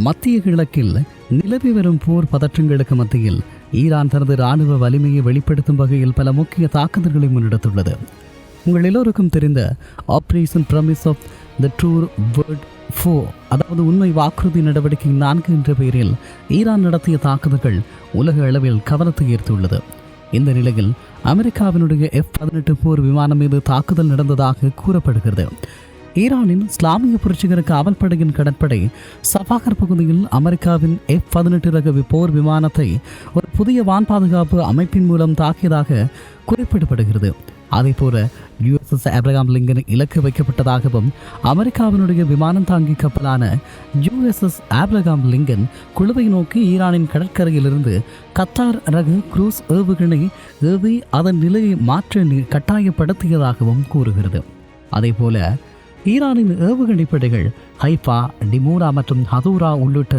மத்திய கிழக்கில் நிலவி வரும் போர் பதற்றங்களுக்கு மத்தியில் ஈரான் தனது இராணுவ வலிமையை வெளிப்படுத்தும் வகையில் பல முக்கிய தாக்குதல்களை முன்னெடுத்துள்ளது. உங்கள் எல்லோருக்கும் தெரிந்த operation promise of the true word 4, அதாவது உண்மை வாக்குறுதி நடவடிக்கை 4 என்ற பெயரில் ஈரான் நடத்திய தாக்குதல்கள் உலக அளவில் கவனத்தை ஈர்த்துள்ளது. இந்த நிலையில் அமெரிக்காவினுடைய F-18 போர் விமானம் மீது தாக்குதல் நடந்ததாக கூறப்படுகிறது. ஈரானின் இஸ்லாமிய புரட்சிகர காவல்படையின் கடற்படை சஃபாகர் பகுதியில் அமெரிக்காவின் F-18 ரக போர் விமானத்தை ஒரு புதிய வான் பாதுகாப்பு அமைப்பின் மூலம் தாக்கியதாக குறிப்பிடப்படுகிறது. அதேபோல USS ஆப்ரஹாம் லிங்கன் இலக்கு வைக்கப்பட்டதாகவும் அமெரிக்காவினுடைய விமானம் தாங்கி கப்பலான USS ஆப்ரஹாம் லிங்கன் குழுவை நோக்கி ஈரானின் கடற்கரையிலிருந்து கத்தார் ரக குரூஸ் ஏவுகணை ஏவி அதன் நிலையை மாற்ற கட்டாயப்படுத்தியதாகவும் கூறுகிறது. அதேபோல ஈரானின் ஏவுகணை படைகள் ஹைஃபா, டிமூரா மற்றும் ஹதூரா உள்ளிட்ட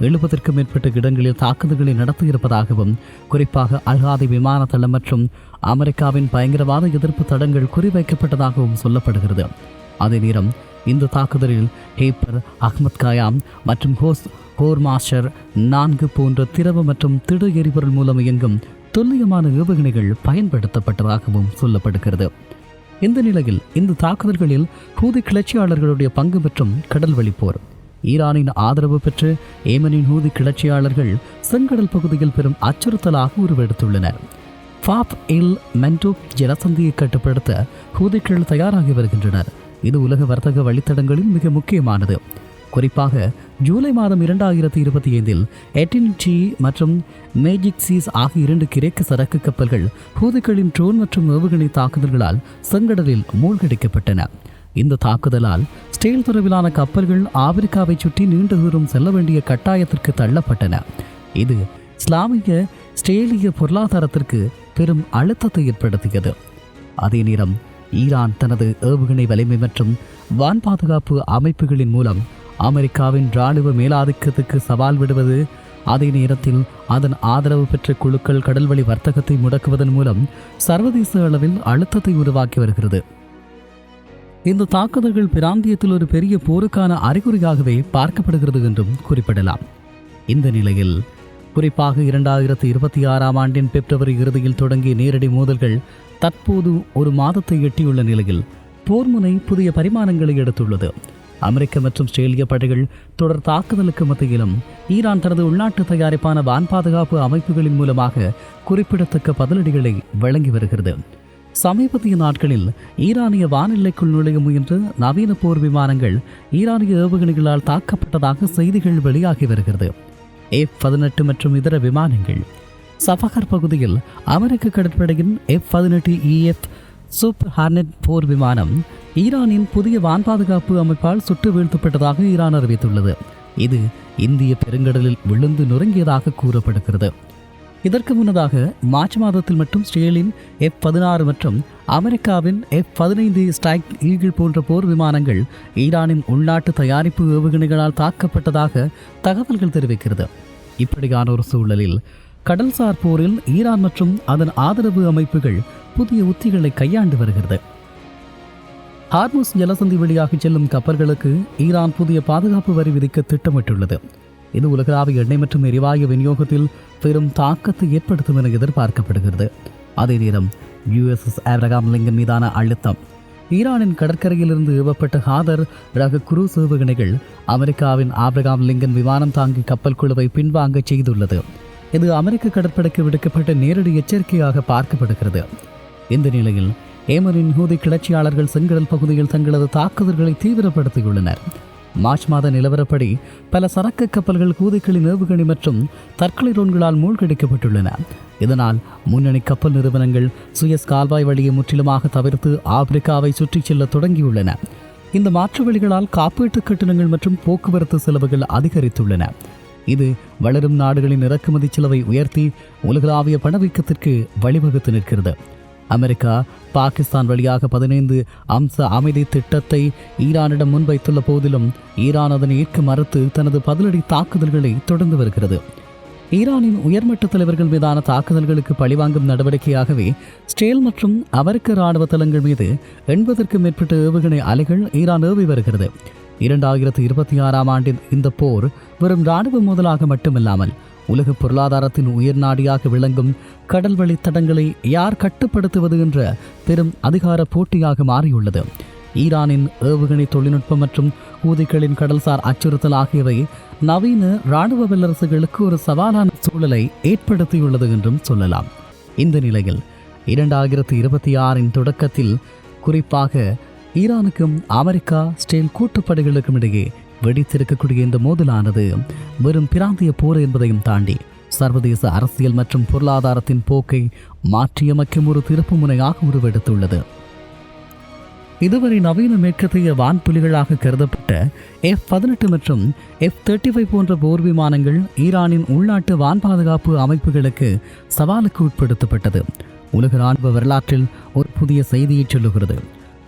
70க்கும் மேற்பட்ட இடங்களில் தாக்குதல்களை நடத்தியிருப்பதாகவும், குறிப்பாக அல்ஹாதி விமான தளம் மற்றும் அமெரிக்காவின் பயங்கரவாத எதிர்ப்பு தடங்கள் குறிவைக்கப்பட்டதாகவும் சொல்லப்படுகிறது. அதே நேரம் இந்த தாக்குதலில் ஹேப்பர், அஹ்மத் கயாம் மற்றும் ஹோர்மாஸ்டர் 4 போன்ற திரவ மற்றும் திட எரிபொருள் மூலம் இயங்கும் துல்லியமான ஏவுகணைகள் பயன்படுத்தப்பட்டதாகவும் சொல்லப்படுகிறது. இந்த நிலையில் இந்த தாக்குதல்களில் ஹூதி கிளர்ச்சியாளர்களுடைய பங்கு மற்றும் கடல் வழிப்போர், ஈரானின் ஆதரவு பெற்று ஏமனின் ஹூதி கிளர்ச்சியாளர்கள் செங்கடல் பகுதியில் பெரும் அச்சுறுத்தலாக உருவெடுத்துள்ளனர். பாப் இல் மென்டோப் ஜலசந்தியை கட்டுப்படுத்த ஹூதிகள் தயாராகி வருகின்றனர். இது உலக வர்த்தக வழித்தடங்களில் மிக முக்கியமானது. குறிப்பாக ஜூலை மாதம் 2025 எட்டினிச்சி மற்றும் மேஜிக் சீஸ் ஆகிய 2 கிரேக்க சரக்கு கப்பல்கள் ஹூதிகளின் ட்ரோன் மற்றும் ஏவுகணை தாக்குதல்களால் செங்கடலில் மூழ்கடிக்கப்பட்டன. இந்த தாக்குதலால் ஸ்டேல் துறவிலான கப்பல்கள் ஆப்பிரிக்காவை சுற்றி நீண்ட தூரம் செல்ல வேண்டிய கட்டாயத்திற்கு தள்ளப்பட்டன. இது இஸ்லாமிய ஸ்டேலிய பொருளாதாரத்திற்கு பெரும் அழுத்தத்தை ஏற்படுத்தியது. அதே நேரம் ஈரான் தனது ஏவுகணை வலிமை மற்றும் வான் பாதுகாப்பு அமைப்புகளின் மூலம் அமெரிக்காவின் இராணுவ மேலாதிக்கத்துக்கு சவால் விடுவது, அதே நேரத்தில் அதன் ஆதரவு பெற்ற குழுக்கள் கடல்வழி வர்த்தகத்தை முடக்குவதன் மூலம் சர்வதேச அளவில் அழுத்தத்தை உருவாக்கி வருகிறது. இந்த தாக்குதல்கள் பிராந்தியத்தில் ஒரு பெரிய போருக்கான அறிகுறியாகவே பார்க்கப்படுகிறது என்றும் குறிப்பிடலாம். இந்த நிலையில் குறிப்பாக 2026ஆம் ஆண்டின் பிப்ரவரி இறுதியில் தொடங்கிய நேரடி மோதல்கள் தற்போது ஒரு மாதத்தை எட்டியுள்ள நிலையில் போர்முனை புதிய பரிமாணங்களை எடுத்துள்ளது. அமெரிக்க மற்றும் ஆஸ்திரேலிய படைகள் தொடர் தாக்குதலுக்கு மத்தியிலும் ஈரான் தனது உள்நாட்டு தயாரிப்பான வான் பாதுகாப்பு அமைப்புகளின் மூலமாக குறிப்பிடத்தக்க பதிலடிகளை வழங்கி வருகிறது. சமீபத்திய நாட்களில் ஈரானிய வானிலைக்குள் நுழைய முயன்ற நவீன போர் விமானங்கள் ஈரானிய ஏவுகணைகளால் தாக்கப்பட்டதாக செய்திகள் வெளியாகி வருகிறது. F-18 மற்றும் இதர விமானங்கள் சஃபாகர் பகுதியில் அமெரிக்க கடற்படையின் F-18EF சூப்பர் ஹார்னெட் போர் விமானம் ஈரானின் புதிய வான் பாதுகாப்பு அமைப்பால் சுட்டு வீழ்த்தப்பட்டதாக ஈரான் அறிவித்துள்ளது. இது இந்திய பெருங்கடலில் விழுந்து நொறுங்கியதாக கூறப்படுகிறது. இதற்கு முன்னதாக மார்ச் மாதத்தில் மட்டும் இஸ்ரேலின் F-16 மற்றும் அமெரிக்காவின் F-15 ஸ்ட்ரைக் ஈகிள் போன்ற போர் விமானங்கள் ஈரானின் உள்நாட்டு தயாரிப்பு ஏவுகணைகளால் தாக்கப்பட்டதாக தகவல்கள் தெரிவிக்கிறது. இப்படியான ஒரு சூழலில் கடல்சார் போரில் ஈரான் மற்றும் அதன் ஆதரவு அமைப்புகள் புதிய உத்திகளை கையாண்டு வருகிறது. ஹார்முஸ் ஜலசந்தி வழியாக செல்லும் கப்பல்களுக்கு ஈரான் புதிய பாதுகாப்பு வரி விதிக்க திட்டமிட்டுள்ளது. இது உலகளாவிய எண்ணெய் மற்றும் எரிவாயு விநியோகத்தில் பெரும் தாக்கத்தை ஏற்படுத்தும் என எதிர்பார்க்கப்படுகிறது. அதே நேரம் USS ஆப்ரஹாம் லிங்கன் மீதான அழுத்தம், ஈரானின் கடற்கரையிலிருந்து ஏவப்பட்ட ஹாதர் ரக குரூஸ் ஏவுகணைகள் அமெரிக்காவின் ஆப்ரஹாம் லிங்கன் விமானம் தாங்கி கப்பல் குழுவை பின்வாங்க செய்துள்ளது. இது அமெரிக்க கடற்படைக்கு விடுக்கப்பட்ட நேரடி எச்சரிக்கையாக பார்க்கப்படுகிறது. இந்த நிலையில் ஏமனின் ஹூதி கிளர்ச்சியாளர்கள் செங்கடல் பகுதியில் தங்களது தாக்குதல்களை தீவிரப்படுத்தியுள்ளனர். மார்ச் மாத நிலவரப்படி பல சரக்கு கப்பல்கள் ஹூதிகளின் ஏவுகணை மற்றும் தற்கொலை ட்ரோன்களால் மூழ்கடிக்கப்பட்டுள்ளன. இதனால் முன்னணி கப்பல் நிறுவனங்கள் சுயஸ் கால்வாய் வழியை முற்றிலுமாக தவிர்த்து ஆப்பிரிக்காவை சுற்றி செல்ல தொடங்கியுள்ளன. இந்த மாற்று வழிகளால் காப்பீட்டு கட்டணங்கள் மற்றும் போக்குவரத்து செலவுகள் அதிகரித்துள்ளன. இது வளரும் நாடுகளின் இறக்குமதி செலவை உயர்த்தி உலகளாவிய பணவீக்கத்திற்கு வழிவகுத்து நிற்கிறது. அமெரிக்கா பாகிஸ்தான் வழியாக 15 அம்ச அமைதி திட்டத்தை ஈரானிடம் முன்வைத்துள்ள போதிலும் ஈரான் அதனை ஏற்க மறுத்து தனது பதிலடி தாக்குதல்களை தொடர்ந்து வருகிறது. ஈரானின் உயர்மட்ட தலைவர்கள் மீதான தாக்குதல்களுக்கு பழிவாங்கும் நடவடிக்கையாகவே இஸ்ரேல் மற்றும் அமெரிக்க இராணுவ தளங்கள் மீது 80க்கும் மேற்பட்ட ஏவுகணை அலைகள் ஈரான் ஏவி வருகிறது. 2026ஆம் ஆண்டின் இந்த போர் வெறும் இராணுவ மோதலாக மட்டுமில்லாமல் உலக பொருளாதாரத்தின் உயர்நாடியாக விளங்கும் கடல் வழி தடங்களை யார் கட்டுப்படுத்துவது என்ற பெரும் அதிகார போட்டியாக மாறியுள்ளது. ஈரானின் ஏவுகணை தொழில்நுட்பம் மற்றும் ஊதிகளின் கடல்சார் அச்சுறுத்தல் ஆகியவை நவீன இராணுவ வல்லரசுகளுக்கு ஒரு சவாலான சூழலை ஏற்படுத்தியுள்ளது என்றும் சொல்லலாம். இந்த நிலையில் 2026இன் தொடக்கத்தில் குறிப்பாக ஈரானுக்கும் அமெரிக்கா இஸ்ரேல் கூட்டுப்படைகளுக்கும் இடையே வெடித்திருக்கக்கூடிய இந்த மோதலானது வெறும் பிராந்திய போர் என்பதையும் தாண்டி சர்வதேச அரசியல் மற்றும் பொருளாதாரத்தின் போக்கை மாற்றியமைக்கும் ஒரு திருப்பு முனையாக உருவெடுத்துள்ளது. இதுவரை நவீன மேற்கத்திய வான்புலிகளாக கருதப்பட்ட F-18 மற்றும் F-35 போன்ற போர் விமானங்கள் ஈரானின் உள்நாட்டு வான் பாதுகாப்பு அமைப்புகளுக்கு சவாலுக்கு உட்படுத்தப்பட்டது. உலக இராணுவ வரலாற்றில் ஒரு புதிய செய்தியை சொல்லுகிறது.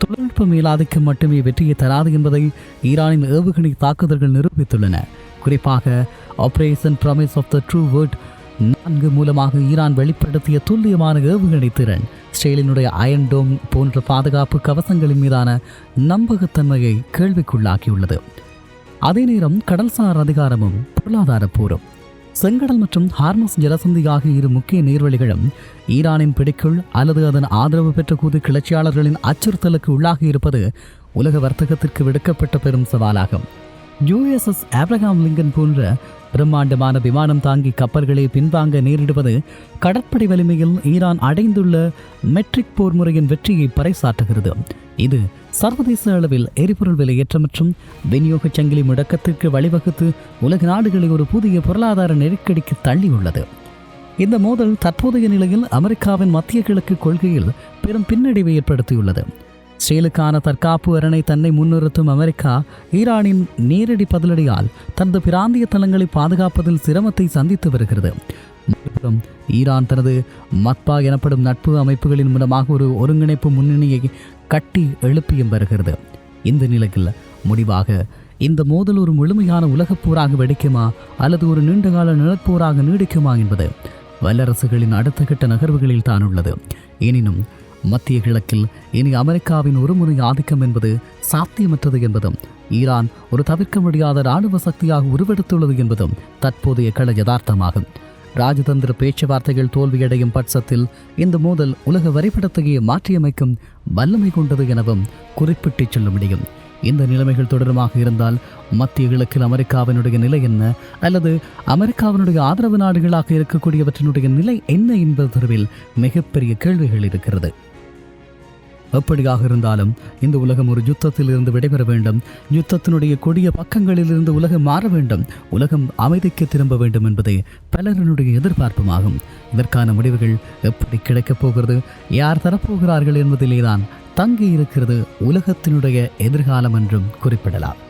தொழில்நுட்ப மேலாதிக்கம் மட்டுமே வெற்றியை தராது என்பதை ஈரானின் ஏவுகணை தாக்குதல்கள் நிரூபித்துள்ளன. குறிப்பாக operation promise of the true word 4 மூலமாக ஈரான் வெளிப்படுத்திய துல்லியமான ஏவுகணை திறன் இஸ்ரேலினுடைய அயன் டோம் போன்ற பாதுகாப்பு கவசங்களின் மீதான நம்பகத்தன்மையை கேள்விக்குள்ளாக்கியுள்ளது. அதே நேரம் கடல்சார் அதிகாரமும் பொருளாதார போரும் செங்கடல் மற்றும் ஹார்மஸ் ஜலசந்தி ஆகிய இரு முக்கிய நீர்வழிகளும் ஈரானின் பிடிக்குள் அல்லது அதன் ஆதரவு பெற்ற கூது கிளர்ச்சியாளர்களின் அச்சுறுத்தலுக்கு உள்ளாகி இருப்பது உலக வர்த்தகத்திற்கு விடுக்கப்பட்ட பெரும் சவாலாகும். USS ஆப்ரஹாம் லிங்கன் போன்ற பிரம்மாண்டமான விமானம் தாங்கி கப்பல்களை பின்வாங்க நேரிடுவது கடற்படை வலிமையில் ஈரான் அடைந்துள்ள மெட்ரிக் போர் முறையின் வெற்றியை பறைசாற்றுகிறது. இது சர்வதேச அளவில் எரிபொருள் விலையேற்றம் மற்றும் விநியோக சங்கிலி முடக்கத்திற்கு வழிவகுத்து உலக நாடுகளை ஒரு புதிய பொருளாதார நெருக்கடிக்கு தள்ளியுள்ளது. இந்த மோதல் தற்போதைய நிலையில் அமெரிக்காவின் மத்திய கிழக்கு கொள்கையில் பெரும் பின்னடைவை ஏற்படுத்தியுள்ளது. இஸ்ரேலுக்கான தற்காப்பு அரணை தன்னை முன்னிறுத்தும் அமெரிக்கா ஈரானின் நேரடி பதிலடியால் தனது பிராந்திய தளங்களை பாதுகாப்பதில் சிரமத்தை சந்தித்து வருகிறது. மறுபுறம் ஈரான் தனது மத்பா எனப்படும் நட்பு அமைப்புகளின் மூலமாக ஒரு ஒருங்கிணைப்பு முன்னணியை கட்டி எழுப்பியும் வருகிறது. இந்த நிலையில் முடிவாக இந்த மோதல் ஒரு முழுமையான உலகப் போராக வெடிக்குமா அல்லது ஒரு நீண்டகால நிலப்போராக நீடிக்குமா என்பது வல்லரசுகளின் அடுத்த கட்ட நகர்வுகளில் தான் உள்ளது. எனினும் மத்திய கிழக்கில் இனி அமெரிக்காவின் ஒருமுறை ஆதிக்கம் என்பது சாத்தியமற்றது என்பதும் ஈரான் ஒரு தவிர்க்க முடியாத இராணுவ சக்தியாக உருவெடுத்துள்ளது என்பதும் தற்போதைய கள யதார்த்தமாகும். ராஜதந்திர பேச்சுவார்த்தைகள் தோல்வியடையும் பட்சத்தில் இந்த மோதல் உலக வரைபடத்தையே மாற்றியமைக்கும் வல்லமை கொண்டது எனவும் குறிப்பிட்டு சொல்ல முடியும். இந்த நிலைமைகள் தொடருமாக இருந்தால் மத்திய கிழக்கில் அமெரிக்காவினுடைய நிலை என்ன அல்லது அமெரிக்காவினுடைய ஆதரவு நாடுகளாக இருக்கக்கூடியவற்றினுடைய நிலை என்ன என்பது தொடர்பில் மிகப்பெரிய கேள்விகள் இருக்கிறது. எப்படியாக இருந்தாலும் இந்த உலகம் ஒரு யுத்தத்தில் இருந்து விடைபெற வேண்டும், யுத்தத்தினுடைய கொடிய பக்கங்களில் இருந்து உலகம் மாற வேண்டும், உலகம் அமைதிக்கு திரும்ப வேண்டும் என்பதே பலரினுடைய எதிர்பார்ப்புமாகும். இதற்கான முடிவுகள் எப்படி கிடைக்கப் போகிறது, யார் தரப்போகிறார்கள் என்பதிலேதான் தங்கி இருக்கிறது உலகத்தினுடைய எதிர்காலம் என்றும் குறிப்பிடலாம்.